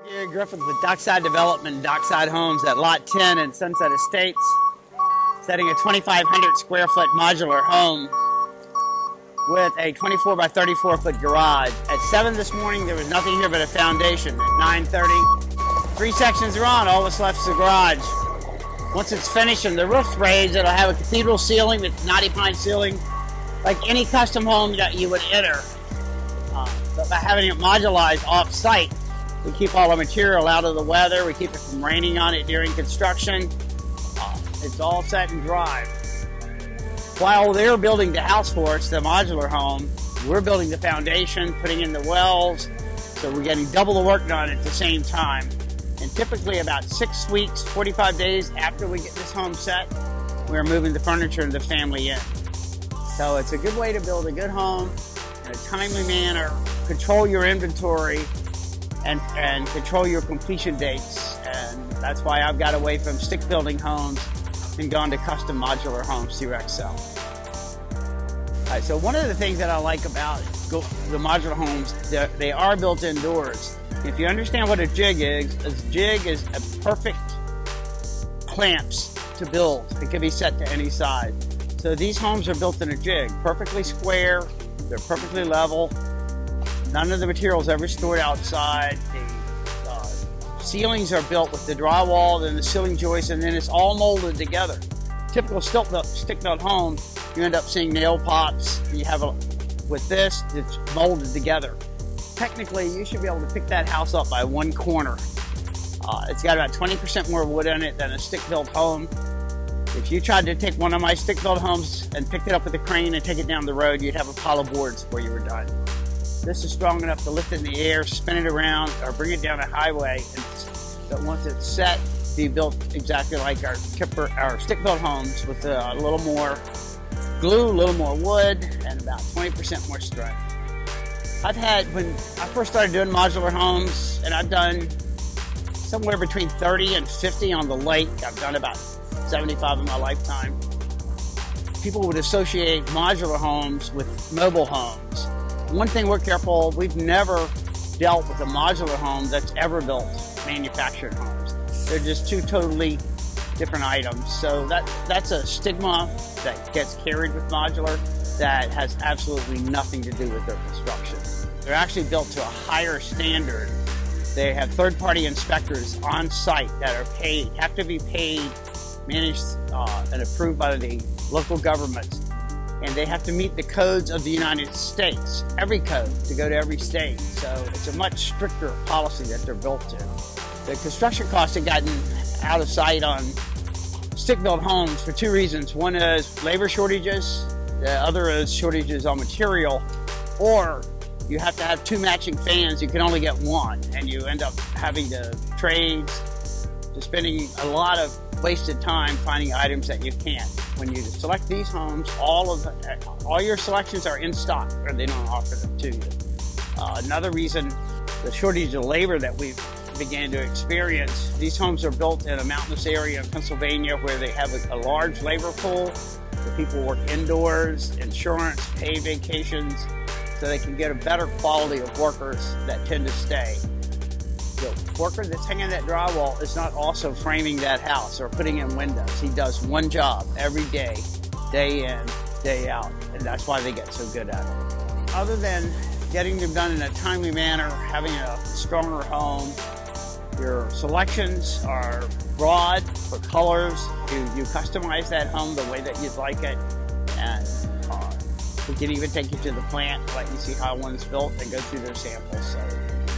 Gary Griffith with Dockside Development, Dockside Homes at Lot 10 in Sunset Estates, setting a 2,500 square foot modular home with a 24 by 34 foot garage. At 7 this morning, there was nothing here but a foundation. At 9:30, 3 sections are on, all that's left is the garage. Once it's finished and the roof's raised, it'll have a cathedral ceiling with knotty pine ceiling, like any custom home that you would enter. But by having it modularized off-site, we keep all the material out of the weather. We keep it from raining on it during construction. It's all set and dry. While they're building the house for us, the modular home, we're building the foundation, putting in the wells, so we're getting double the work done at the same time. And typically about 6 weeks, 45 days after we get this home set, we're moving the furniture and the family in. So it's a good way to build a good home in a timely manner, control your inventory, and control your completion dates. And that's why I've got away from stick building homes and gone to custom modular homes through Excel. All right, so one of the things that I like about the modular homes, they are built indoors. If you understand what a jig is a perfect clamps to build. It can be set to any size. So these homes are built in a jig, perfectly square, they're perfectly level. None of the materials ever stored outside. The ceilings are built with the drywall and the ceiling joists, and then it's all molded together. Typical stick-built home, you end up seeing nail pops. You have with this, it's molded together. Technically, you should be able to pick that house up by one corner. It's got about 20% more wood in it than a stick-built home. If you tried to take one of my stick-built homes and pick it up with a crane and take it down the road, you'd have a pile of boards before you were done. This is strong enough to lift it in the air, spin it around, or bring it down a highway. But once it's set, be built exactly like our stick-built homes with a little more glue, a little more wood, and about 20% more strength. When I first started doing modular homes, and I've done somewhere between 30 and 50 on the lake. I've done about 75 in my lifetime. People would associate modular homes with mobile homes. One thing we're careful, we've never dealt with a modular home that's ever built manufactured homes. They're just two totally different items. So that's a stigma that gets carried with modular that has absolutely nothing to do with their construction. They're actually built to a higher standard. They have third-party inspectors on site that are paid, have to be paid, managed and approved by the local government. And they have to meet the codes of the United States, every code, to go to every state. So it's a much stricter policy that they're built to. The construction costs have gotten out of sight on stick-built homes for 2 reasons. One is labor shortages, the other is shortages on material, or you have to have 2 matching fans, you can only get one, and you end up having to trade, to spending a lot of wasted time finding items that you can't. When you select these homes, all your selections are in stock, or they don't offer them to you. Another reason, the shortage of labor that we've began to experience. These homes are built in a mountainous area in Pennsylvania where they have a large labor pool, where people work indoors, insurance, pay vacations, so they can get a better quality of workers that tend to stay. The worker that's hanging that drywall is not also framing that house or putting in windows. He does one job every day, day in, day out, and that's why they get so good at it. Other than getting them done in a timely manner, having a stronger home, your selections are broad for colors. You customize that home the way that you'd like it, and we can even take you to the plant, let you see how one's built, and go through their samples. So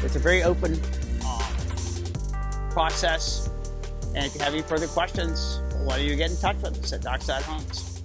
it's a very open process. And if you have any further questions, why don't you get in touch with us at Dockside Homes.